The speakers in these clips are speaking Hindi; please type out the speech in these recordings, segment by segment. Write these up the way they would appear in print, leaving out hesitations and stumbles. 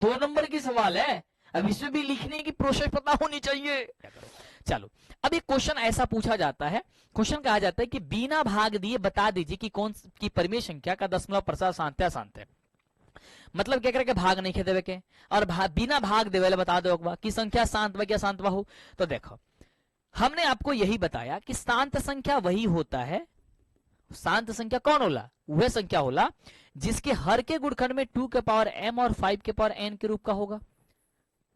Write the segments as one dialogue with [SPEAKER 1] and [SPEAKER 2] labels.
[SPEAKER 1] 2 नंबर की सवाल है, अब इसमें भी लिखने की प्रोसेस पता होनी चाहिए। चलो, अब एक क्वेश्चन ऐसा पूछा जाता है, क्वेश्चन कहा जाता है कि बिना भाग दिए बता दीजिए कि कौन की परिमेय संख्या का दशमलव प्रसार शांत है। मतलब क्या करके भाग नहीं देवे के और बिना भाग देवे बता दो कि संख्या शांत क्या शांत हो। तो देखो, हमने आपको यही बताया कि शांत संख्या वही होता है, शांत संख्या कौन होला, वह संख्या होला जिसके हर के गुणखंड में 2 के पावर m और 5 के पावर n के रूप का होगा,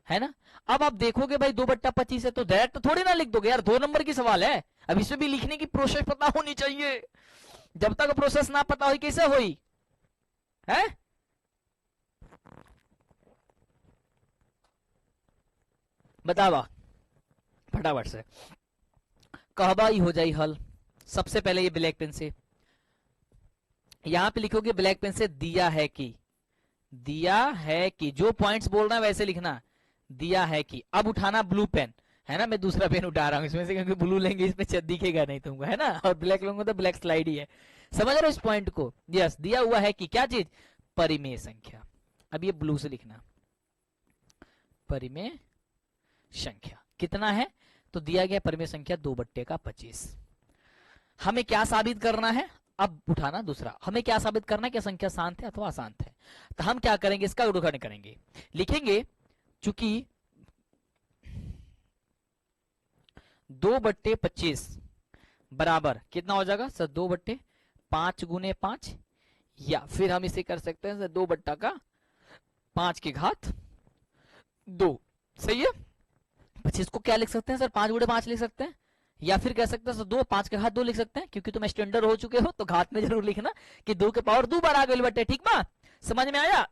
[SPEAKER 1] है ना। अब आप देखोगे भाई 2/25 है तो डायरेक्ट थोड़ी ना लिख दोगे यार, 2 नंबर की सवाल है, अब इसमें भी लिखने की प्रोसेस पता होनी चाहिए। जब तक प्रोसेस ना पता हो कैसे होई है। बतावा फटाफट से, कहबा ही हो जाए हल। सबसे पहले ये ब्लैक पेन से, यहां पे लिखोगे ब्लैक पेन से दिया है कि, दिया है कि, जो पॉइंट्स बोल रहा है वैसे लिखना, दिया है कि। अब उठाना ब्लू पेन, है ना, मैं दूसरा पेन उठा रहा हूं इसमें से क्योंकि ब्लू लेंगे इसमें दिखेगा नहीं तुमको, है ना, और ब्लैक लूंगा तो ब्लैक स्लाइड ही है। समझ रहे हो इस पॉइंट को। यस, दिया हुआ है कि क्या चीज, परिमेय संख्या। अब ये ब्लू से लिखना, परिमेय संख्या कितना है, तो दिया गया परिमेय संख्या 2/25। हमें क्या साबित करना है, अब उठाना दूसरा, हमें क्या साबित करना है कि संख्या शांत है अथवा अशांत है। तो हम क्या करेंगे, इसका गुणनखंड करेंगे, लिखेंगे चूंकि 2/25 बराबर कितना हो जाएगा सर, 2/5 गुने 5, या फिर हम इसे कर सकते हैं 2/5 की घात 2। सही है, 25 को क्या लिख सकते हैं सर, 5 गुणे 5 लिख सकते हैं, या फिर कह सकते हैं सर 2, 5 के घात 2 लिख सकते हैं, क्योंकि तुम स्टैंडर्ड हो चुके हो तो घात में जरूर लिखना कि 2 के पावर 2 बार आ गई बटे। ठीक बा, समझ में आया।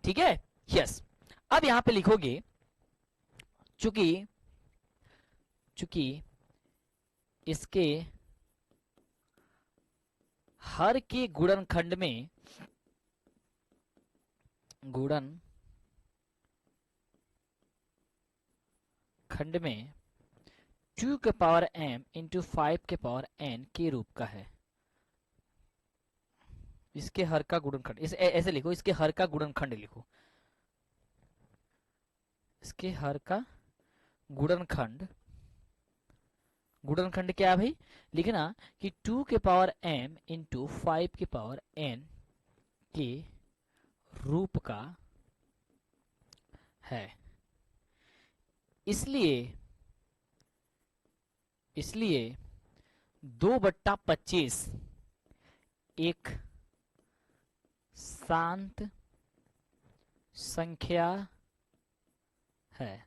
[SPEAKER 1] ठीक है, यस। अब यहां पे लिखोगे चूंकि इसके हर के गुणनखंड में खंड में 2 के पावर m इंटू 5 के पावर n के रूप का है। इसके हर का गुणनखंड, इसे ऐसे लिखो, इसके हर का गुणनखंड लिखो, इसके हर का गुणनखंड। गुणनखंड क्या है भाई, लिखना कि 2 के पावर m इंटू 5 के पावर n के रूप का है। इसलिए 2/25 एक शांत संख्या है।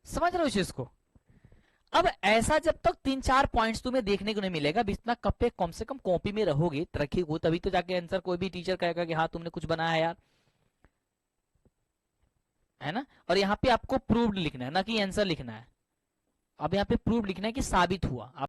[SPEAKER 1] समझ रहे हो इस चीज को। अब ऐसा जब तक 3-4 पॉइंट्स तुम्हें देखने को नहीं मिलेगा, इतना कम से कम कॉपी में रहोगे, रखी हो, तभी तो जाके आंसर कोई भी टीचर कहेगा कि हाँ तुमने कुछ बनाया है यार, है ना। और यहाँ पे आपको प्रूव्ड लिखना है, ना कि आंसर लिखना है। अब यहाँ पे प्रूव्ड लिखना है कि साबित हुआ।